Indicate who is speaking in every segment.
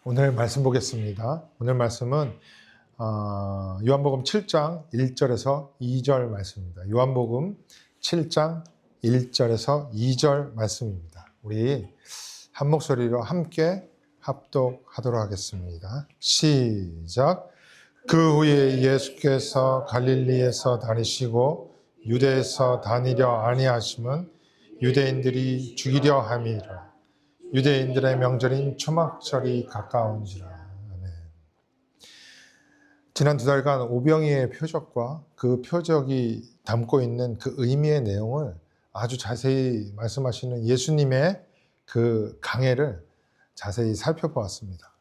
Speaker 1: 오늘 말씀 보겠습니다. 오늘 말씀은 요한복음 7장 1절에서 2절 말씀입니다. 요한복음 7장 1절에서 2절 말씀입니다. 우리 한 목소리로 함께 합독하도록 하겠습니다. 시작. 그 후에 예수께서 갈릴리에서 다니시고 유대에서 다니려 아니하심은 유대인들이 죽이려 함이라. 유대인들의 명절인 초막절이 가까운지라. 아멘. 지난 2달간 오병이의 표적과 그 표적이 담고 있는 그 의미의 내용을 아주 자세히 말씀하시는 예수님의 그 강해를 자세히 살펴보았습니다.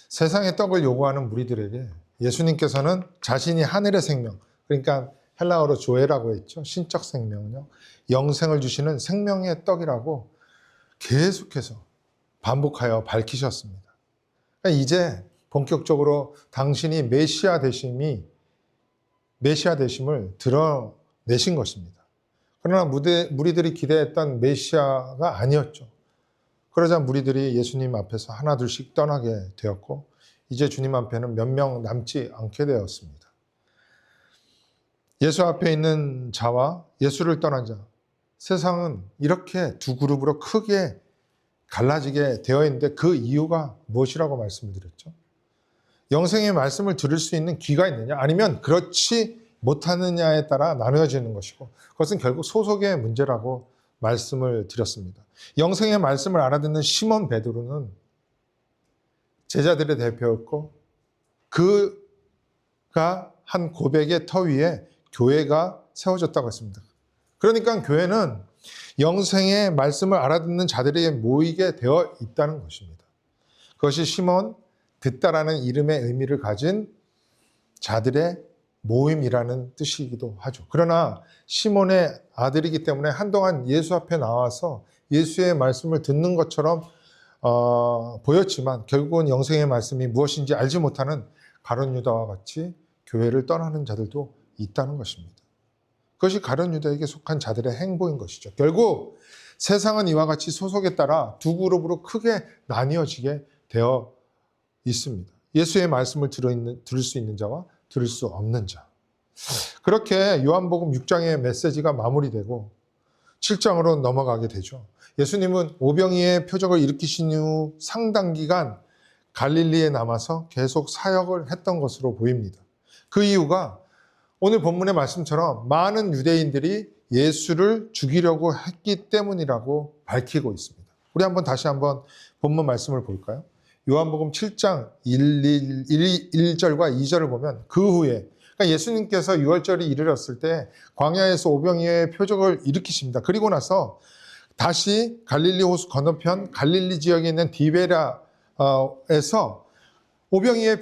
Speaker 1: 세상의 떡을 요구하는 무리들에게 예수님께서는 자신이 하늘의 생명, 그러니까 헬라어로 조에라고 했죠. 신적 생명은요. 영생을 주시는 생명의 떡이라고 계속해서 반복하여 밝히셨습니다. 그러니까 이제 본격적으로 당신이 메시아 되심을 드러내신 것입니다. 그러나 무리들이 기대했던 메시아가 아니었죠. 그러자 무리들이 예수님 앞에서 하나둘씩 떠나게 되었고 이제 주님 앞에는 몇 명 남지 않게 되었습니다. 예수 앞에 있는 자와 예수를 떠난 자, 세상은 이렇게 두 그룹으로 크게 갈라지게 되어 있는데 그 이유가 무엇이라고 말씀을 드렸죠? 영생의 말씀을 들을 수 있는 귀가 있느냐 아니면 그렇지 못하느냐에 따라 나누어지는 것이고 그것은 결국 소속의 문제라고 말씀을 드렸습니다. 영생의 말씀을 알아듣는 시몬 베드로는 제자들의 대표였고 그가 한 고백의 터 위에 교회가 세워졌다고 했습니다. 그러니까 교회는 영생의 말씀을 알아듣는 자들에게 모이게 되어 있다는 것입니다. 그것이 시몬, 듣다라는 이름의 의미를 가진 자들의 모임이라는 뜻이기도 하죠. 그러나 시몬의 아들이기 때문에 한동안 예수 앞에 나와서 예수의 말씀을 듣는 것처럼 보였지만 결국은 영생의 말씀이 무엇인지 알지 못하는 가룟 유다와 같이 교회를 떠나는 자들도 있다는 것입니다. 그것이 가룟 유다에게 속한 자들의 행보인 것이죠. 결국 세상은 이와 같이 소속에 따라 두 그룹으로 크게 나뉘어지게 되어 있습니다. 예수의 말씀을 들을 수 있는 자와 들을 수 없는 자. 그렇게 요한복음 6장의 메시지가 마무리되고 7장으로 넘어가게 되죠. 예수님은 오병이의 표적을 일으키신 후 상당 기간 갈릴리에 남아서 계속 사역을 했던 것으로 보입니다. 그 이유가 오늘 본문의 말씀처럼 많은 유대인들이 예수를 죽이려고 했기 때문이라고 밝히고 있습니다. 우리 다시 한번 본문 말씀을 볼까요? 요한복음 7장 1절과 2절을 보면 그 후에 그러니까 예수님께서 유월절이 이르렀을 때 광야에서 오병이의 표적을 일으키십니다. 그리고 나서 다시 갈릴리 호수 건너편 갈릴리 지역에 있는 디베라에서 오병이의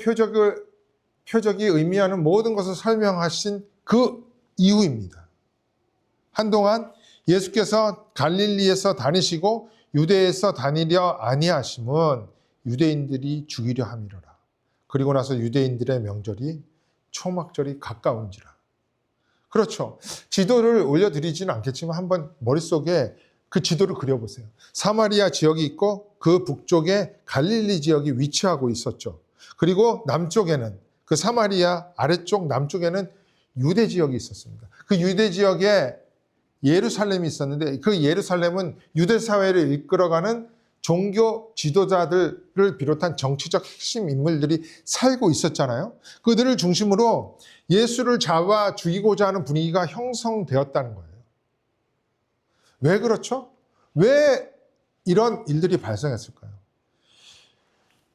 Speaker 1: 표적이 의미하는 모든 것을 설명하신 그 이후입니다. 한동안 예수께서 갈릴리에서 다니시고 유대에서 다니려 아니하심은 유대인들이 죽이려 함이로라. 그리고 나서 유대인들의 명절이 초막절이 가까운지라. 그렇죠. 지도를 올려드리지는 않겠지만 한번 머릿속에 그 지도를 그려보세요. 사마리아 지역이 있고 그 북쪽에 갈릴리 지역이 위치하고 있었죠. 그리고 남쪽에는 그 사마리아 아래쪽 남쪽에는 유대 지역이 있었습니다. 그 유대 지역에 예루살렘이 있었는데 그 예루살렘은 유대 사회를 이끌어가는 종교 지도자들을 비롯한 정치적 핵심 인물들이 살고 있었잖아요. 그들을 중심으로 예수를 잡아 죽이고자 하는 분위기가 형성되었다는 거예요. 왜 그렇죠? 왜 이런 일들이 발생했을까요?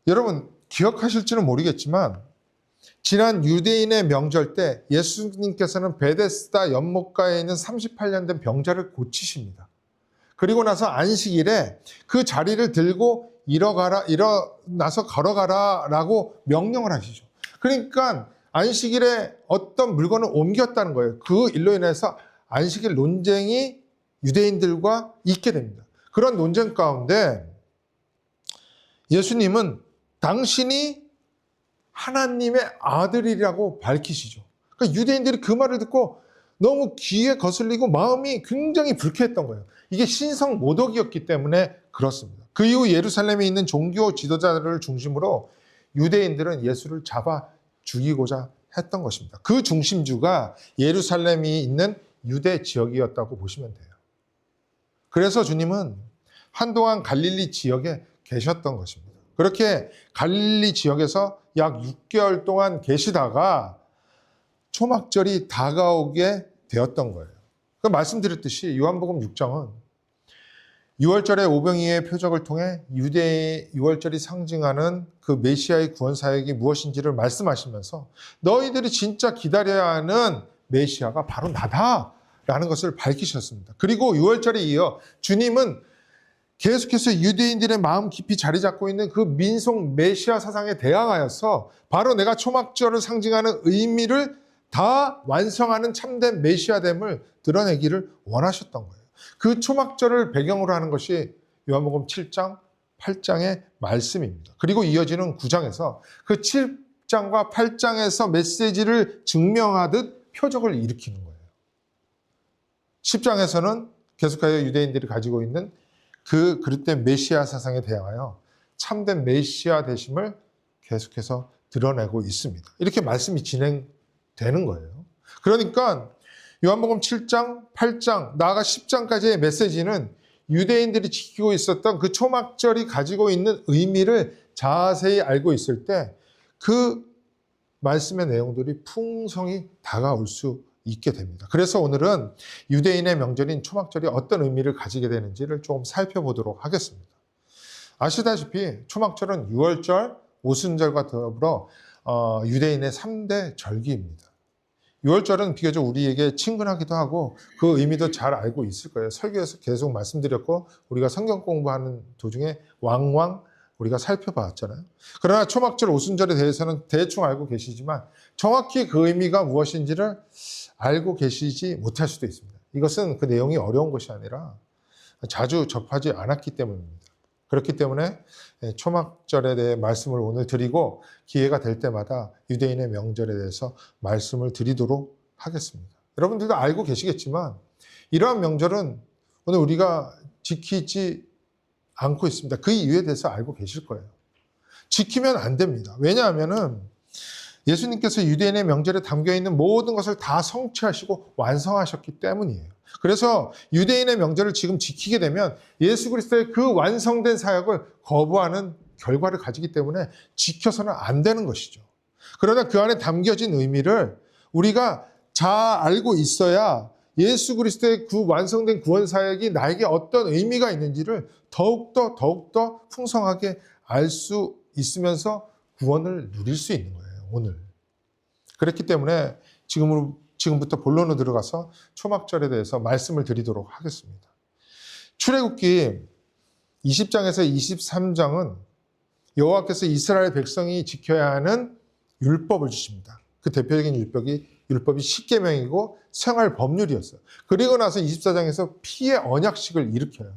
Speaker 1: 여러분 기억하실지는 모르겠지만 지난 유대인의 명절 때 예수님께서는 베데스다 연못가에 있는 38년 된 병자를 고치십니다. 그리고 나서 안식일에 그 자리를 들고 일어나서 걸어가라라고 명령을 하시죠. 그러니까 안식일에 어떤 물건을 옮겼다는 거예요. 그 일로 인해서 안식일 논쟁이 유대인들과 있게 됩니다. 그런 논쟁 가운데 예수님은 당신이 하나님의 아들이라고 밝히시죠. 그러니까 유대인들이 그 말을 듣고 너무 귀에 거슬리고 마음이 굉장히 불쾌했던 거예요. 이게 신성 모독이었기 때문에 그렇습니다. 그 이후 예루살렘에 있는 종교 지도자들을 중심으로 유대인들은 예수를 잡아 죽이고자 했던 것입니다. 그 중심주가 예루살렘이 있는 유대 지역이었다고 보시면 돼요. 그래서 주님은 한동안 갈릴리 지역에 계셨던 것입니다. 그렇게 갈릴리 지역에서 약 6개월 동안 계시다가 초막절이 다가오게 되었던 거예요. 그 말씀드렸듯이 요한복음 6장은 6월절의 오병이의 표적을 통해 유대의 6월절이 상징하는 그 메시아의 구원 사역이 무엇인지를 말씀하시면서 너희들이 진짜 기다려야 하는 메시아가 바로 나다라는 것을 밝히셨습니다. 그리고 6월절에 이어 주님은 계속해서 유대인들의 마음 깊이 자리 잡고 있는 그 민속 메시아 사상에 대항하여서 바로 내가 초막절을 상징하는 의미를 다 완성하는 참된 메시아됨을 드러내기를 원하셨던 거예요. 그 초막절을 배경으로 하는 것이 요한복음 7장, 8장의 말씀입니다. 그리고 이어지는 9장에서 그 7장과 8장에서 메시지를 증명하듯 표적을 일으키는 거예요. 10장에서는 계속하여 유대인들이 가지고 있는 그 그릇된 메시아 사상에 대항하여 참된 메시아 되심을 계속해서 드러내고 있습니다. 이렇게 말씀이 진행되는 거예요. 그러니까 요한복음 7장, 8장, 나아가 10장까지의 메시지는 유대인들이 지키고 있었던 그 초막절이 가지고 있는 의미를 자세히 알고 있을 때 그 말씀의 내용들이 풍성히 다가올 수 있게 됩니다. 그래서 오늘은 유대인의 명절인 초막절이 어떤 의미를 가지게 되는지를 조금 살펴보도록 하겠습니다. 아시다시피 초막절은 유월절, 오순절과 더불어 유대인의 3대 절기입니다. 유월절은 비교적 우리에게 친근하기도 하고 그 의미도 잘 알고 있을 거예요. 설교에서 계속 말씀드렸고 우리가 성경 공부하는 도중에 왕왕 우리가 살펴봤잖아요. 그러나 초막절, 오순절에 대해서는 대충 알고 계시지만 정확히 그 의미가 무엇인지를 알고 계시지 못할 수도 있습니다. 이것은 그 내용이 어려운 것이 아니라 자주 접하지 않았기 때문입니다. 그렇기 때문에 초막절에 대해 말씀을 오늘 드리고 기회가 될 때마다 유대인의 명절에 대해서 말씀을 드리도록 하겠습니다. 여러분들도 알고 계시겠지만 이러한 명절은 오늘 우리가 지키지 않고 있습니다. 그 이유에 대해서 알고 계실 거예요. 지키면 안 됩니다. 왜냐하면은 예수님께서 유대인의 명절에 담겨있는 모든 것을 다 성취하시고 완성하셨기 때문이에요. 그래서 유대인의 명절을 지금 지키게 되면 예수 그리스도의 그 완성된 사역을 거부하는 결과를 가지기 때문에 지켜서는 안 되는 것이죠. 그러나 그 안에 담겨진 의미를 우리가 잘 알고 있어야 예수 그리스도의 그 완성된 구원 사역이 나에게 어떤 의미가 있는지를 더욱더 풍성하게 알 수 있으면서 구원을 누릴 수 있는 거예요. 오늘. 그렇기 때문에 지금부터 본론으로 들어가서 초막절에 대해서 말씀을 드리도록 하겠습니다. 출애굽기 20장에서 23장은 여호와께서 이스라엘 백성이 지켜야 하는 율법을 주십니다. 그 대표적인 율법이 십계명이고 생활 법률이었어요. 그리고 나서 24장에서 피의 언약식을 일으켜요.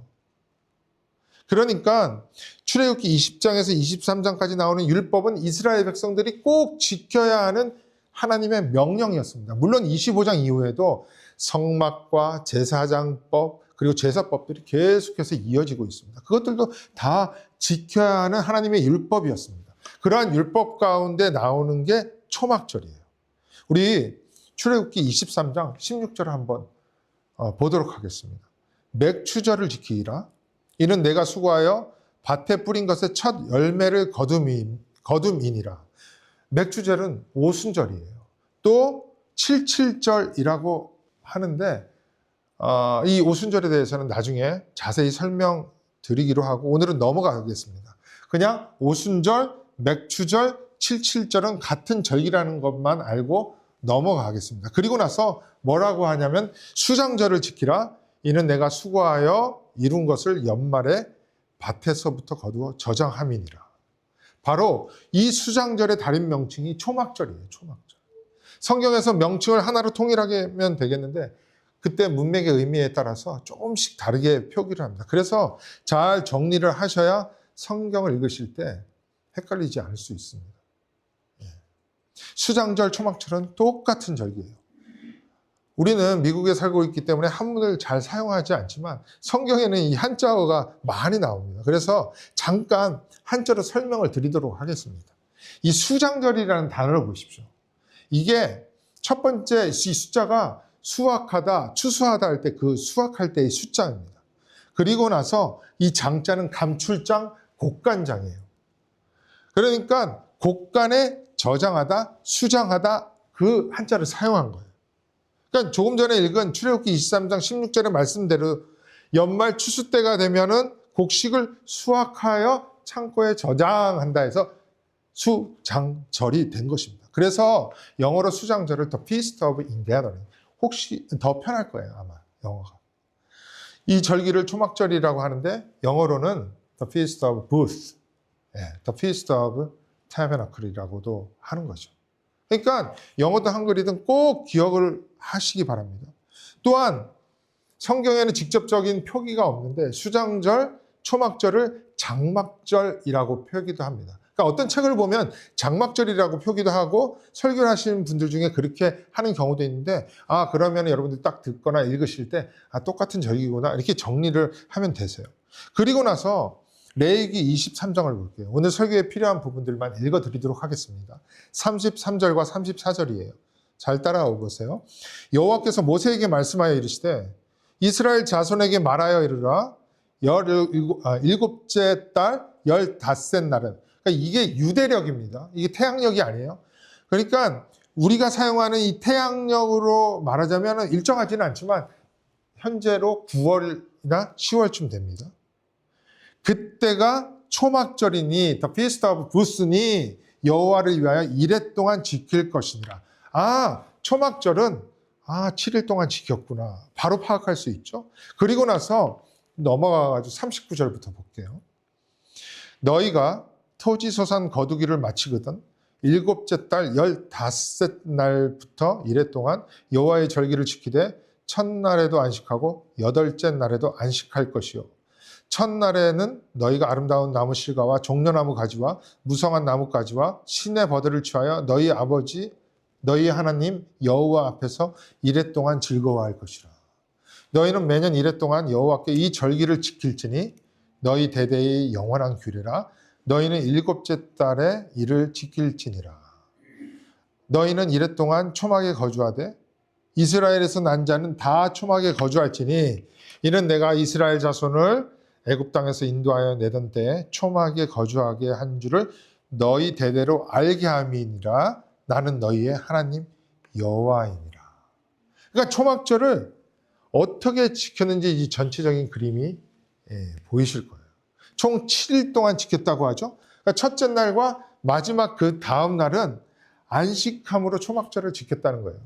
Speaker 1: 그러니까 출애굽기 20장에서 23장까지 나오는 율법은 이스라엘 백성들이 꼭 지켜야 하는 하나님의 명령이었습니다. 물론 25장 이후에도 성막과 제사장법 그리고 제사법들이 계속해서 이어지고 있습니다. 그것들도 다 지켜야 하는 하나님의 율법이었습니다. 그러한 율법 가운데 나오는 게 초막절이에요. 우리 출애굽기 23장 16절을 한번 보도록 하겠습니다. 맥추절을 지키라. 이는 내가 수고하여 밭에 뿌린 것의 첫 열매를 거둠이니라. 맥추절은 오순절이에요. 또 77절이라고 하는데 이 오순절에 대해서는 나중에 자세히 설명드리기로 하고 오늘은 넘어가겠습니다. 그냥 오순절, 맥추절, 77절은 같은 절기라는 것만 알고 넘어가겠습니다. 그리고 나서 뭐라고 하냐면 수장절을 지키라. 이는 내가 수고하여 이룬 것을 연말에 밭에서부터 거두어 저장함이니라. 바로 이 수장절의 다른 명칭이 초막절이에요. 초막절. 성경에서 명칭을 하나로 통일하게 하면 되겠는데 그때 문맥의 의미에 따라서 조금씩 다르게 표기를 합니다. 그래서 잘 정리를 하셔야 성경을 읽으실 때 헷갈리지 않을 수 있습니다. 수장절, 초막절은 똑같은 절기예요. 우리는 미국에 살고 있기 때문에 한문을 잘 사용하지 않지만 성경에는 이 한자어가 많이 나옵니다. 그래서 잠깐 한자로 설명을 드리도록 하겠습니다. 이 수장절이라는 단어를 보십시오. 이게 첫 번째 이 숫자가 수확하다, 추수하다 할 때 그 수확할 때의 숫자입니다. 그리고 나서 이 장자는 감출장, 곡간장이에요. 그러니까 곡간에 저장하다, 수장하다 그 한자를 사용한 거예요. 그러니까 조금 전에 읽은 출애굽기 23장 16절의 말씀대로 연말 추수 때가 되면은 곡식을 수확하여 창고에 저장한다 해서 수장절이 된 것입니다. 그래서 영어로 수장절을 The Feast of Ingathering, 혹시 더 편할 거예요 아마 영어가. 이 절기를 초막절이라고 하는데 영어로는 The Feast of Booths, The Feast of Tabernacle이라고도 하는 거죠. 그러니까 영어든 한글이든 꼭 기억을 하시기 바랍니다. 또한 성경에는 직접적인 표기가 없는데 수장절, 초막절을 장막절이라고 표기도 합니다. 그러니까 어떤 책을 보면 장막절이라고 표기도 하고 설교를 하시는 분들 중에 그렇게 하는 경우도 있는데 그러면 여러분들 딱 듣거나 읽으실 때 똑같은 절기구나 이렇게 정리를 하면 되세요. 그리고 나서 레위기 23장을 볼게요. 오늘 설교에 필요한 부분들만 읽어드리도록 하겠습니다. 33절과 34절이에요. 잘 따라오 보세요. 여호와께서 모세에게 말씀하여 이르시되 이스라엘 자손에게 말하여 이르라. 17째 달 15셋 날은, 그러니까 이게 유대력입니다. 이게 태양력이 아니에요. 그러니까 우리가 사용하는 이 태양력으로 말하자면 일정하지는 않지만 현재로 9월이나 10월쯤 됩니다. 그때가 초막절이니 The Feast of Booths니 여호와를 위하여 이레 동안 지킬 것이니라. 초막절은 7일 동안 지켰구나. 바로 파악할 수 있죠. 그리고 나서 넘어가가지고 39절부터 볼게요. 너희가 토지소산 거두기를 마치거든 7째 달 15셋 날부터 이레 동안 여호와의 절기를 지키되 첫날에도 안식하고 8째 날에도 안식할 것이요. 첫날에는 너희가 아름다운 나무 실과와 종려나무 가지와 무성한 나무 가지와 신의 버들을 취하여 너희 아버지 너희 하나님 여호와 앞에서 이레 동안 즐거워할 것이라. 너희는 매년 이레 동안 여호와께 이 절기를 지킬지니 너희 대대의 영원한 규례라. 너희는 7째 달에 이를 지킬지니라. 너희는 이레 동안 초막에 거주하되 이스라엘에서 난 자는 다 초막에 거주할지니 이는 내가 이스라엘 자손을 애굽 땅에서 인도하여 내던 때에 초막에 거주하게 한 줄을 너희 대대로 알게 함이니라. 나는 너희의 하나님 여호와이니라. 그러니까 초막절을 어떻게 지켰는지 이 전체적인 그림이 보이실 거예요. 총 7일 동안 지켰다고 하죠. 그러니까 첫째 날과 마지막 그 다음 날은 안식함으로 초막절을 지켰다는 거예요.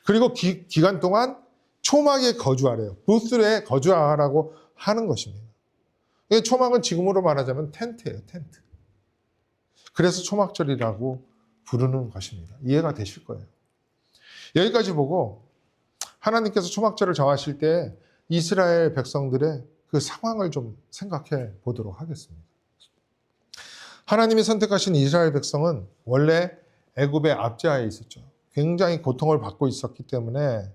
Speaker 1: 그리고 기간 동안 초막에 거주하래요. 부스에 거주하라고 하는 것입니다. 초막은 지금으로 말하자면 텐트예요, 텐트. 그래서 초막절이라고 부르는 것입니다. 이해가 되실 거예요. 여기까지 보고 하나님께서 초막절을 정하실 때 이스라엘 백성들의 그 상황을 좀 생각해 보도록 하겠습니다. 하나님이 선택하신 이스라엘 백성은 원래 애굽의 압제하에 있었죠. 굉장히 고통을 받고 있었기 때문에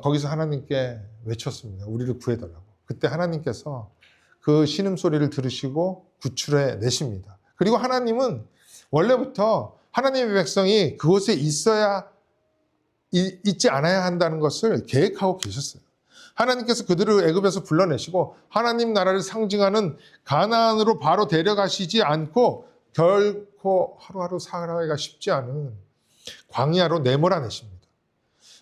Speaker 1: 거기서 하나님께 외쳤습니다. 우리를 구해달라고. 그때 하나님께서 그 신음소리를 들으시고 구출해 내십니다. 그리고 하나님은 원래부터 하나님의 백성이 그곳에 있지 않아야 한다는 것을 계획하고 계셨어요. 하나님께서 그들을 애굽에서 불러내시고 하나님 나라를 상징하는 가나안으로 바로 데려가시지 않고 결코 하루하루 살아가기가 쉽지 않은 광야로 내몰아내십니다.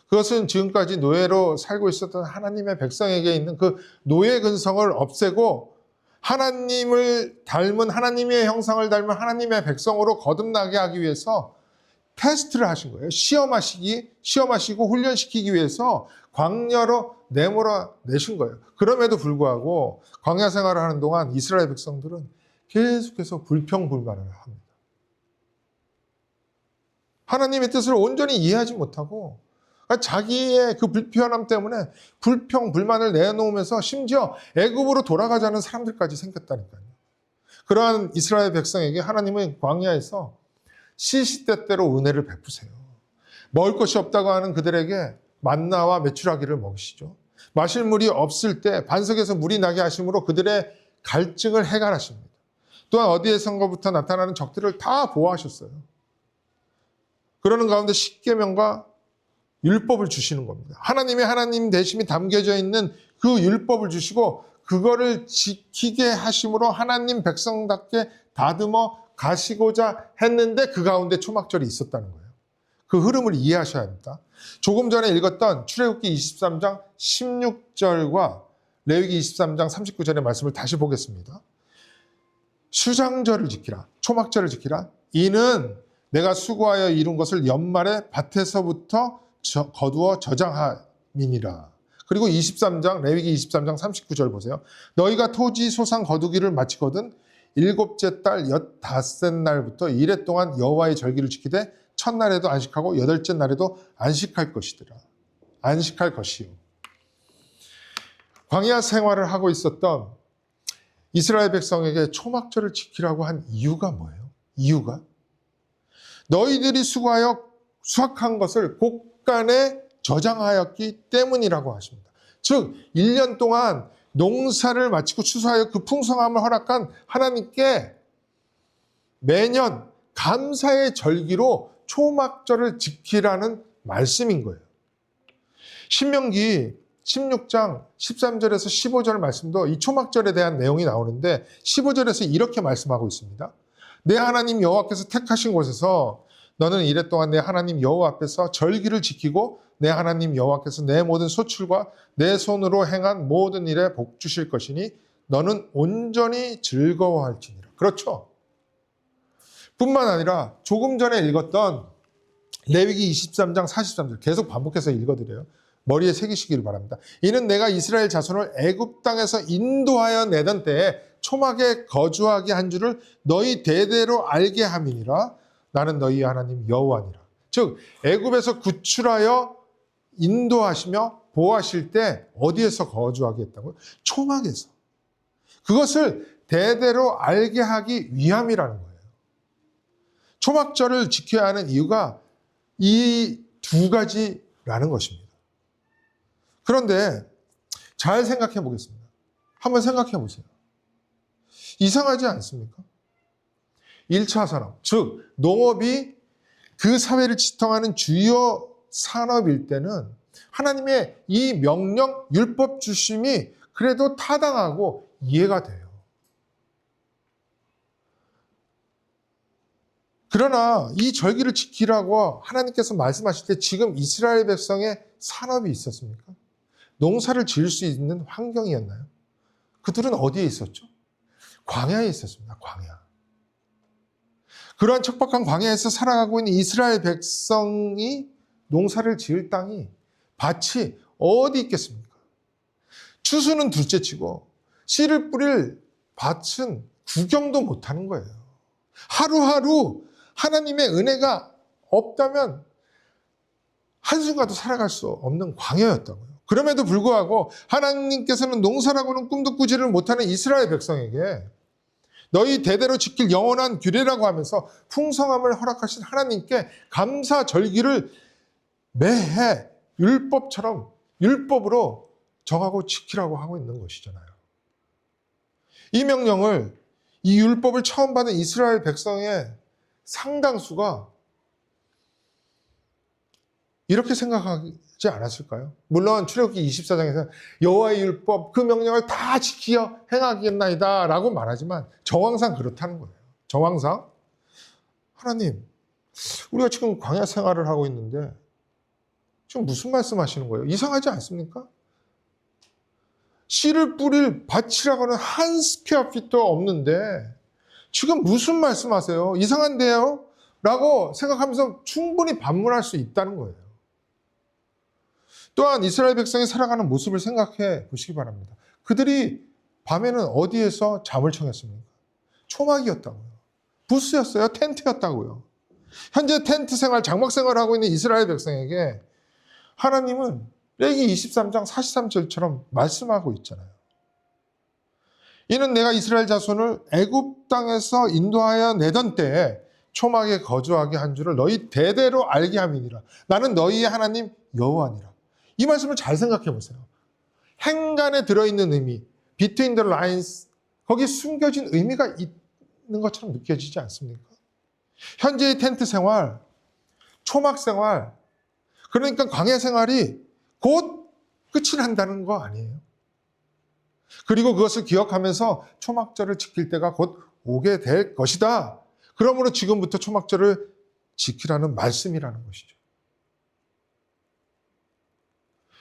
Speaker 1: 그것은 지금까지 노예로 살고 있었던 하나님의 백성에게 있는 그 노예 근성을 없애고 하나님을 닮은, 하나님의 형상을 닮은 하나님의 백성으로 거듭나게 하기 위해서 테스트를 하신 거예요. 시험하시고 훈련시키기 위해서 광야로 내몰아내신 거예요. 그럼에도 불구하고 광야 생활을 하는 동안 이스라엘 백성들은 계속해서 불평불만을 합니다. 하나님의 뜻을 온전히 이해하지 못하고 자기의 그 불편함 때문에 불평불만을 내놓으면서 심지어 애굽으로 돌아가자는 사람들까지 생겼다니까요. 그러한 이스라엘 백성에게 하나님은 광야에서 시시때때로 은혜를 베푸세요. 먹을 것이 없다고 하는 그들에게 만나와 메추라기를 먹이시죠. 마실 물이 없을 때 반석에서 물이 나게 하심으로 그들의 갈증을 해결하십니다. 또한 어디에선가부터 나타나는 적들을 다 보호하셨어요. 그러는 가운데 십계명과 율법을 주시는 겁니다. 하나님의 하나님 되심이 담겨져 있는 그 율법을 주시고 그거를 지키게 하심으로 하나님 백성답게 다듬어 가시고자 했는데 그 가운데 초막절이 있었다는 거예요. 그 흐름을 이해하셔야 합니다. 조금 전에 읽었던 출애굽기 23장 16절과 레위기 23장 39절의 말씀을 다시 보겠습니다. 수장절을 지키라. 초막절을 지키라. 이는 내가 수고하여 이룬 것을 연말에 밭에서부터 거두어 저장함이니라. 그리고 23장 레위기 23장 39절 보세요. 너희가 토지 소상 거두기를 마치거든 일곱째 달 15날부터 이래 동안 여호와의 절기를 지키되 첫날에도 안식하고 여덟째 날에도 안식할 것이더라. 안식할 것이요. 광야 생활을 하고 있었던 이스라엘 백성에게 초막절을 지키라고 한 이유가 뭐예요? 이유가? 너희들이 수고하여 수확한 것을 곡간에 저장하였기 때문이라고 하십니다. 즉 1년 동안 농사를 마치고 추수하여 그 풍성함을 허락한 하나님께 매년 감사의 절기로 초막절을 지키라는 말씀인 거예요. 신명기 16장 13절에서 15절 말씀도 이 초막절에 대한 내용이 나오는데 15절에서 이렇게 말씀하고 있습니다. 내 하나님 여호와께서 택하신 곳에서 너는 이래 동안 내 하나님 여호와 앞에서 절기를 지키고 내 하나님 여호와께서 내 모든 소출과 내 손으로 행한 모든 일에 복 주실 것이니 너는 온전히 즐거워할지니라. 그렇죠. 뿐만 아니라 조금 전에 읽었던 레위기 23장 43절 계속 반복해서 읽어드려요. 머리에 새기시기를 바랍니다. 이는 내가 이스라엘 자손을 애굽 땅에서 인도하여 내던 때에 초막에 거주하게 한 줄을 너희 대대로 알게 함이니라. 나는 너희 하나님 여호와니라. 즉 애굽에서 구출하여 인도하시며 보호하실 때 어디에서 거주하게 했다고요? 초막에서. 그것을 대대로 알게 하기 위함이라는 거예요. 초막절을 지켜야 하는 이유가 이 두 가지라는 것입니다. 그런데 잘 생각해 보겠습니다. 한번 생각해 보세요. 이상하지 않습니까? 1차 산업, 즉 농업이 그 사회를 지탱하는 주요 산업일 때는 하나님의 이 명령, 율법 주심이 그래도 타당하고 이해가 돼요. 그러나 이 절기를 지키라고 하나님께서 말씀하실 때 지금 이스라엘 백성의 산업이 있었습니까? 농사를 지을 수 있는 환경이었나요? 그들은 어디에 있었죠? 광야에 있었습니다. 광야. 그러한 척박한 광야에서 살아가고 있는 이스라엘 백성이 농사를 지을 땅이 밭이 어디 있겠습니까? 추수는 둘째치고 씨를 뿌릴 밭은 구경도 못하는 거예요. 하루하루 하나님의 은혜가 없다면 한순간도 살아갈 수 없는 광야였다고요. 그럼에도 불구하고 하나님께서는 농사라고는 꿈도 꾸지를 못하는 이스라엘 백성에게 너희 대대로 지킬 영원한 규례라고 하면서 풍성함을 허락하신 하나님께 감사 절기를 매해 율법처럼 율법으로 정하고 지키라고 하고 있는 것이잖아요. 이 명령을 이 율법을 처음 받은 이스라엘 백성의 상당수가 이렇게 생각하지 않았을까요? 물론 출애굽기 24장에서 여호와의 율법 그 명령을 다 지키어 행하겠나이다 라고 말하지만 정황상 그렇다는 거예요. 정황상 하나님 우리가 지금 광야 생활을 하고 있는데 지금 무슨 말씀하시는 거예요? 이상하지 않습니까? 씨를 뿌릴 밭이라고는 한 스퀘어 핏도 없는데 지금 무슨 말씀하세요? 이상한데요? 라고 생각하면서 충분히 반문할 수 있다는 거예요. 또한 이스라엘 백성이 살아가는 모습을 생각해 보시기 바랍니다. 그들이 밤에는 어디에서 잠을 청했습니까? 초막이었다고요. 부스였어요. 텐트였다고요. 현재 텐트 생활, 장막 생활을 하고 있는 이스라엘 백성에게 하나님은 레위기 23장 43절처럼 말씀하고 있잖아요. 이는 내가 이스라엘 자손을 애굽 땅에서 인도하여 내던 때에 초막에 거주하게 한 줄을 너희 대대로 알게 함이니라. 나는 너희의 하나님 여호와니라. 이 말씀을 잘 생각해 보세요. 행간에 들어있는 의미, between the lines, 거기 숨겨진 의미가 있는 것처럼 느껴지지 않습니까? 현재의 텐트 생활, 초막 생활, 그러니까 광야 생활이 곧 끝이 난다는 거 아니에요? 그리고 그것을 기억하면서 초막절을 지킬 때가 곧 오게 될 것이다. 그러므로 지금부터 초막절을 지키라는 말씀이라는 것이죠.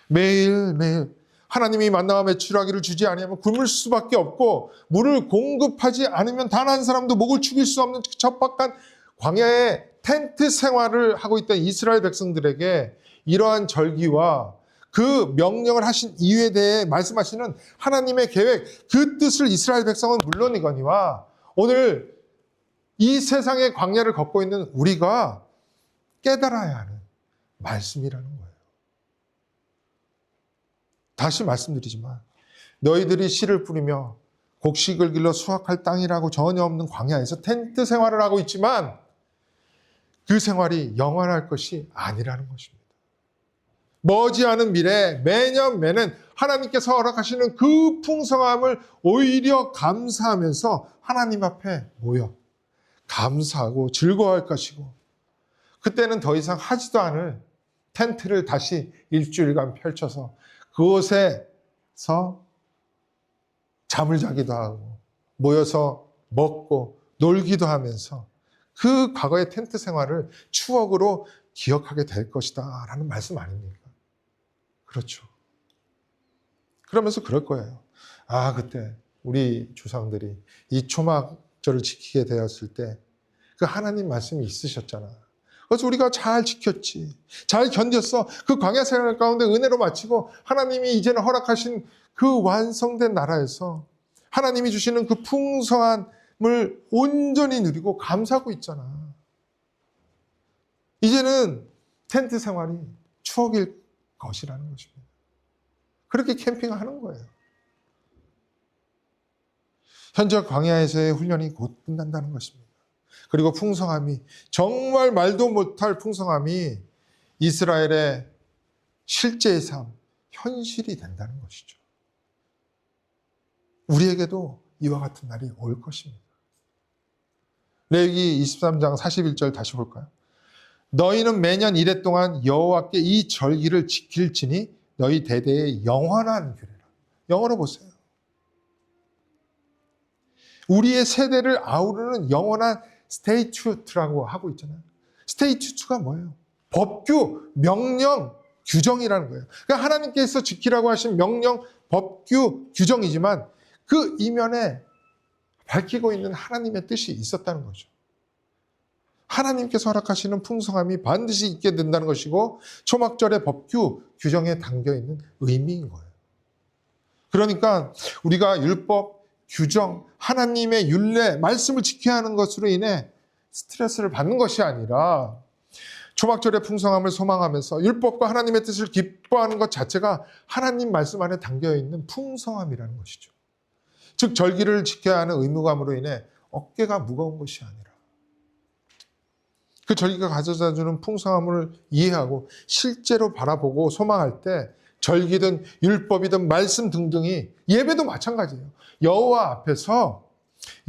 Speaker 1: 매일매일 하나님이 만나와 메추라기를 주지 아니하면 굶을 수밖에 없고 물을 공급하지 않으면 단 한 사람도 목을 축일 수 없는 척박한 광야의 텐트 생활을 하고 있던 이스라엘 백성들에게 이러한 절기와 그 명령을 하신 이유에 대해 말씀하시는 하나님의 계획, 그 뜻을 이스라엘 백성은 물론이거니와 오늘 이 세상의 광야를 걷고 있는 우리가 깨달아야 하는 말씀이라는 거예요. 다시 말씀드리지만 너희들이 씨를 뿌리며 곡식을 길러 수확할 땅이라고 전혀 없는 광야에서 텐트 생활을 하고 있지만 그 생활이 영원할 것이 아니라는 것입니다. 머지않은 미래에 매년 매년 하나님께서 허락하시는 그 풍성함을 오히려 감사하면서 하나님 앞에 모여 감사하고 즐거워할 것이고 그때는 더 이상 하지도 않을 텐트를 다시 일주일간 펼쳐서 그곳에서 잠을 자기도 하고 모여서 먹고 놀기도 하면서 그 과거의 텐트 생활을 추억으로 기억하게 될 것이다 라는 말씀 아닙니까? 그렇죠. 그러면서 그럴 거예요. 아, 그때 우리 조상들이 이 초막절을 지키게 되었을 때 그 하나님 말씀이 있으셨잖아. 그래서 우리가 잘 지켰지. 잘 견뎠어. 그 광야 생활 가운데 은혜로 마치고 하나님이 이제는 허락하신 그 완성된 나라에서 하나님이 주시는 그 풍성함을 온전히 누리고 감사하고 있잖아. 이제는 텐트 생활이 추억일 것이라는 것입니다. 그렇게 캠핑을 하는 거예요. 현재 광야에서의 훈련이 곧 끝난다는 것입니다. 그리고 풍성함이 정말 말도 못할 풍성함이 이스라엘의 실제의 삶, 현실이 된다는 것이죠. 우리에게도 이와 같은 날이 올 것입니다. 레위기 23장 41절 다시 볼까요? 너희는 매년 이래 동안 여호와께 이 절기를 지킬지니 너희 대대의 영원한 규례라. 영어로 보세요. 우리의 세대를 아우르는 영원한 스테이튜트라고 하고 있잖아요. 스테이튜트가 뭐예요? 법규, 명령, 규정이라는 거예요. 그러니까 하나님께서 지키라고 하신 명령, 법규, 규정이지만 그 이면에 밝히고 있는 하나님의 뜻이 있었다는 거죠. 하나님께서 허락하시는 풍성함이 반드시 있게 된다는 것이고 초막절의 법규, 규정에 담겨있는 의미인 거예요. 그러니까 우리가 율법, 규정, 하나님의 율례, 말씀을 지켜야 하는 것으로 인해 스트레스를 받는 것이 아니라 초막절의 풍성함을 소망하면서 율법과 하나님의 뜻을 기뻐하는 것 자체가 하나님 말씀 안에 담겨있는 풍성함이라는 것이죠. 즉 절기를 지켜야 하는 의무감으로 인해 어깨가 무거운 것이 아니라 그 절기가 가져다 주는 풍성함을 이해하고 실제로 바라보고 소망할 때 절기든 율법이든 말씀 등등이 예배도 마찬가지예요. 여호와 앞에서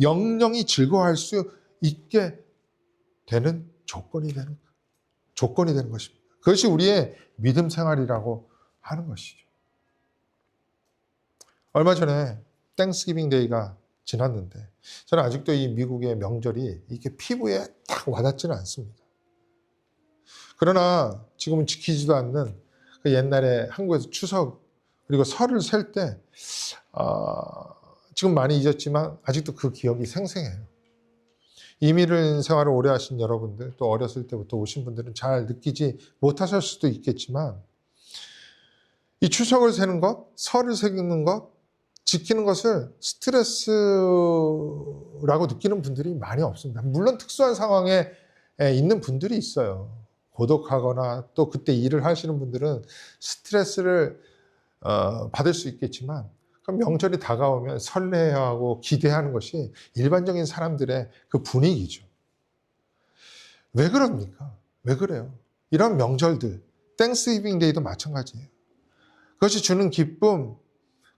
Speaker 1: 영영이 즐거워할 수 있게 되는 조건이 되는 것입니다. 그것이 우리의 믿음 생활이라고 하는 것이죠. 얼마 전에 땡스기빙 데이가 지났는데 저는 아직도 이 미국의 명절이 이렇게 피부에 딱 와닿지는 않습니다. 그러나 지금은 지키지도 않는 그 옛날에 한국에서 추석 그리고 설을 셀 때 지금 많이 잊었지만 아직도 그 기억이 생생해요. 이민을 생활을 오래 하신 여러분들 또 어렸을 때부터 오신 분들은 잘 느끼지 못하실 수도 있겠지만 이 추석을 세는 것, 설을 세는 것, 지키는 것을 스트레스라고 느끼는 분들이 많이 없습니다. 물론 특수한 상황에 있는 분들이 있어요. 고독하거나 또 그때 일을 하시는 분들은 스트레스를 받을 수 있겠지만 명절이 다가오면 설레하고 기대하는 것이 일반적인 사람들의 그 분위기죠. 왜 그럽니까? 왜 그래요? 이런 명절들, 땡스기빙 데이도 마찬가지예요. 그것이 주는 기쁨,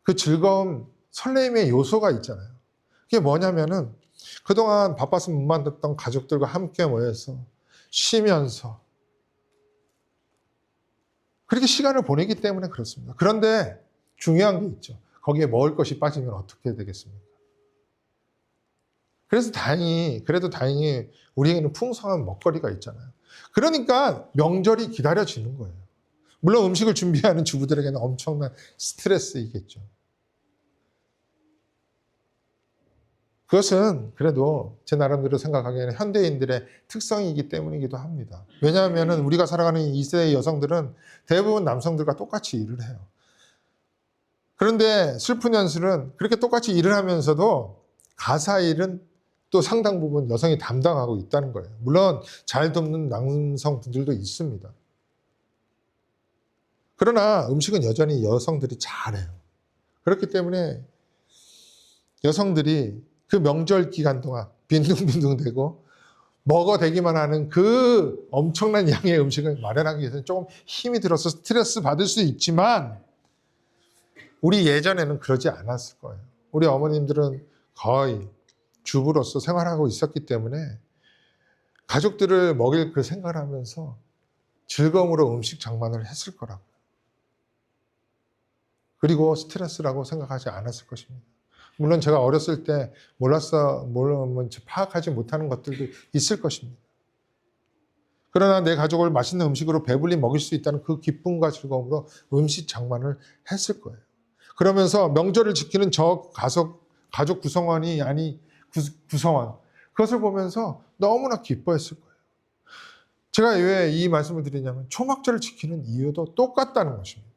Speaker 1: 그 즐거움, 설렘의 요소가 있잖아요. 그게 뭐냐면은 그동안 바빠서 못 만났던 가족들과 함께 모여서 쉬면서 그렇게 시간을 보내기 때문에 그렇습니다. 그런데 중요한 게 있죠. 거기에 먹을 것이 빠지면 어떻게 되겠습니까? 그래도 다행히 우리에게는 풍성한 먹거리가 있잖아요. 그러니까 명절이 기다려지는 거예요. 물론 음식을 준비하는 주부들에게는 엄청난 스트레스이겠죠. 그것은 그래도 제 나름대로 생각하기에는 현대인들의 특성이기 때문이기도 합니다. 왜냐하면 우리가 살아가는 이 세대의 여성들은 대부분 남성들과 똑같이 일을 해요. 그런데 슬픈 현실은 그렇게 똑같이 일을 하면서도 가사 일은 또 상당 부분 여성이 담당하고 있다는 거예요. 물론 잘 돕는 남성분들도 있습니다. 그러나 음식은 여전히 여성들이 잘해요. 그렇기 때문에 여성들이 그 명절 기간 동안 빈둥빈둥대고 먹어대기만 하는 그 엄청난 양의 음식을 마련하기 위해서는 조금 힘이 들어서 스트레스 받을 수 있지만 우리 예전에는 그러지 않았을 거예요. 우리 어머님들은 거의 주부로서 생활하고 있었기 때문에 가족들을 먹일 그 생각을 하면서 즐거움으로 음식 장만을 했을 거라고요. 그리고 스트레스라고 생각하지 않았을 것입니다. 물론 제가 어렸을 때 물론 파악하지 못하는 것들도 있을 것입니다. 그러나 내 가족을 맛있는 음식으로 배불리 먹일 수 있다는 그 기쁨과 즐거움으로 음식 장만을 했을 거예요. 그러면서 명절을 지키는 저 가족 구성원이 구성원, 그것을 보면서 너무나 기뻐했을 거예요. 제가 왜 이 말씀을 드리냐면 초막절을 지키는 이유도 똑같다는 것입니다.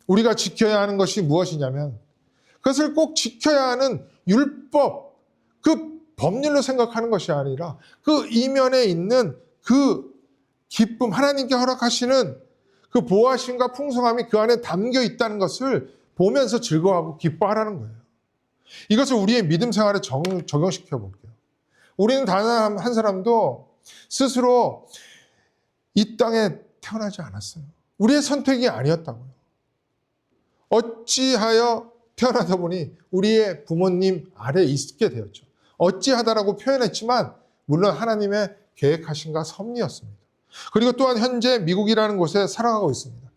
Speaker 1: 우리가 지켜야 하는 것이 무엇이냐면 그것을 꼭 지켜야 하는 율법, 그 법률로 생각하는 것이 아니라 그 이면에 있는 그 기쁨, 하나님께 허락하시는 그 보호하심과 풍성함이 그 안에 담겨 있다는 것을 보면서 즐거워하고 기뻐하라는 거예요. 이것을 우리의 믿음 생활에 적용시켜 볼게요. 우리는 단 한 사람도 스스로 이 땅에 태어나지 않았어요. 우리의 선택이 아니었다고요. 어찌하여 태어나다 보니 우리의 부모님 아래에 있게 되었죠. 어찌하다라고 표현했지만 물론 하나님의 계획하심과 섭리였습니다. 그리고 또한 현재 미국이라는 곳에 살아가고 있습니다.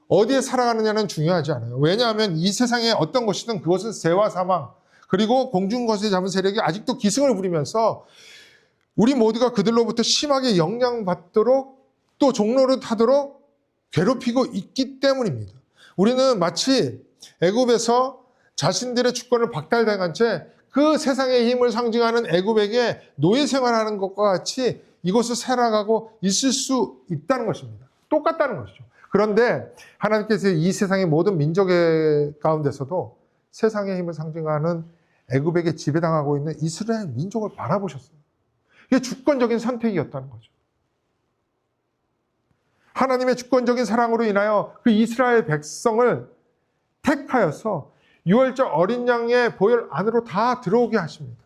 Speaker 1: 어디에 살아가느냐는 중요하지 않아요. 왜냐하면 이 세상에 어떤 것이든 그것은 세와 사망 그리고 공중거세 잡은 세력이 아직도 기승을 부리면서 우리 모두가 그들로부터 심하게 영향받도록 또 종로를 타도록 괴롭히고 있기 때문입니다. 우리는 마치 애굽에서 자신들의 주권을 박탈당한 채 그 세상의 힘을 상징하는 애굽에게 노예 생활하는 것과 같이 이곳을 살아가고 있을 수 있다는 것입니다. 똑같다는 것이죠. 그런데 하나님께서 이 세상의 모든 민족의 가운데서도 세상의 힘을 상징하는 애굽에게 지배당하고 있는 이스라엘 민족을 바라보셨어요. 이게 주권적인 선택이었다는 거죠. 하나님의 주권적인 사랑으로 인하여 그 이스라엘 백성을 택하여서 유월절 어린 양의 보혈 안으로 다 들어오게 하십니다.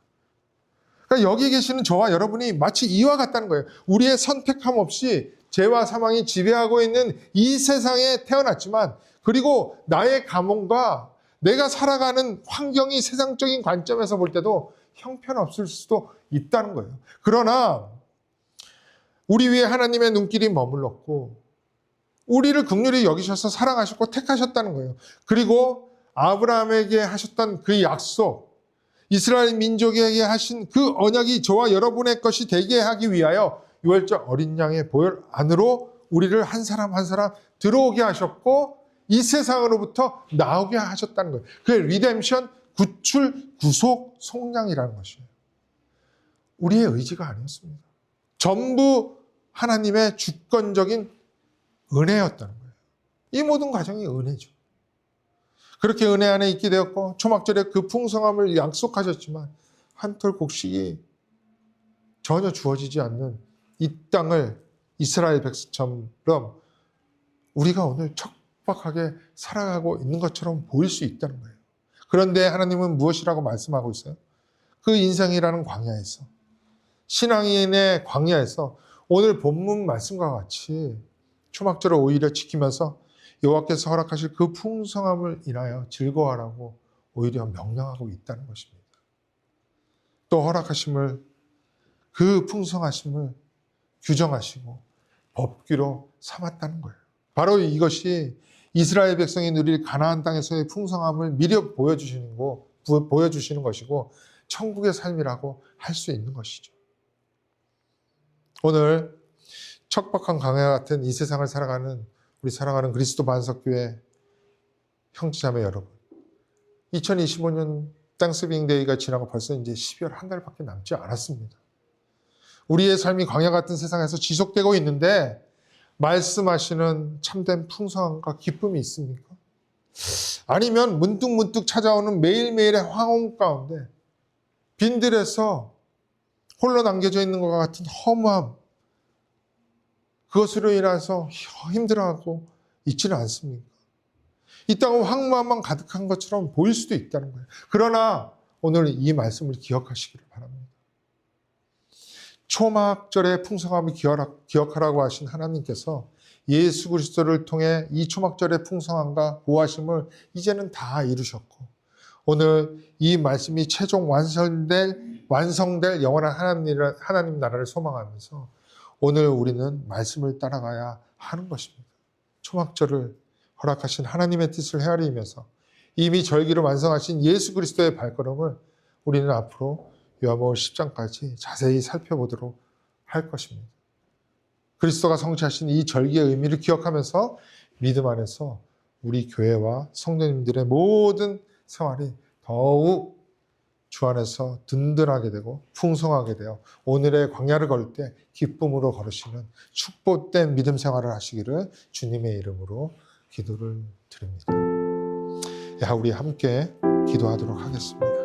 Speaker 1: 그러니까 여기 계시는 저와 여러분이 마치 이와 같다는 거예요. 우리의 선택함 없이 죄와 사망이 지배하고 있는 이 세상에 태어났지만 그리고 나의 가문과 내가 살아가는 환경이 세상적인 관점에서 볼 때도 형편없을 수도 있다는 거예요. 그러나 우리 위에 하나님의 눈길이 머물렀고 우리를 긍휼히 여기셔서 사랑하셨고 택하셨다는 거예요. 그리고 아브라함에게 하셨던 그 약속, 이스라엘 민족에게 하신 그 언약이 저와 여러분의 것이 되게 하기 위하여 유월절 어린 양의 보혈 안으로 우리를 한 사람 한 사람 들어오게 하셨고 이 세상으로부터 나오게 하셨다는 거예요. 그게 리뎀션, 구출, 구속, 속량이라는 것이에요. 우리의 의지가 아니었습니다. 전부 하나님의 주권적인 은혜였다는 거예요. 이 모든 과정이 은혜죠. 그렇게 은혜 안에 있게 되었고 초막절에 그 풍성함을 약속하셨지만 한 톨 곡식이 전혀 주어지지 않는 이 땅을 이스라엘 백성처럼 우리가 오늘 척박하게 살아가고 있는 것처럼 보일 수 있다는 거예요. 그런데 하나님은 무엇이라고 말씀하고 있어요? 그 인생이라는 광야에서 신앙인의 광야에서 오늘 본문 말씀과 같이 초막절을 오히려 지키면서 여호와께서 허락하실 그 풍성함을 인하여 즐거워하라고 오히려 명령하고 있다는 것입니다. 또 허락하심을, 그 풍성하심을 규정하시고 법규로 삼았다는 거예요. 바로 이것이 이스라엘 백성이 누릴 가나안 땅에서의 풍성함을 미리 보여주시는 것이고 천국의 삶이라고 할 수 있는 것이죠. 오늘 척박한 광야 같은 이 세상을 살아가는 우리 사랑하는 그리스도 반석교회 형제자매 여러분, 2025년 땡스기빙 데이가 지나고 벌써 이제 12월 한 달밖에 남지 않았습니다. 우리의 삶이 광야 같은 세상에서 지속되고 있는데 말씀하시는 참된 풍성함과 기쁨이 있습니까? 아니면 문득문득 찾아오는 매일매일의 황혼 가운데 빈들에서 홀로 남겨져 있는 것과 같은 허무함, 그것으로 인해서 힘들어하고 있지는 않습니까? 이 땅은 황무함만 가득한 것처럼 보일 수도 있다는 거예요. 그러나 오늘 이 말씀을 기억하시기를 바랍니다. 초막절의 풍성함을 기억하라고 하신 하나님께서 예수 그리스도를 통해 이 초막절의 풍성함과 보호하심을 이제는 다 이루셨고, 오늘 이 말씀이 최종 완성될 영원한 하나님 나라를 소망하면서 오늘 우리는 말씀을 따라가야 하는 것입니다. 초막절을 허락하신 하나님의 뜻을 헤아리면서 이미 절기를 완성하신 예수 그리스도의 발걸음을 우리는 앞으로 요한복음 10장까지 자세히 살펴보도록 할 것입니다. 그리스도가 성취하신 이 절기의 의미를 기억하면서 믿음 안에서 우리 교회와 성도님들의 모든 생활이 더욱 주 안에서 든든하게 되고 풍성하게 되어 오늘의 광야를 걸 때 기쁨으로 걸으시는 축복된 믿음 생활을 하시기를 주님의 이름으로 기도를 드립니다. 우리 함께 기도하도록 하겠습니다.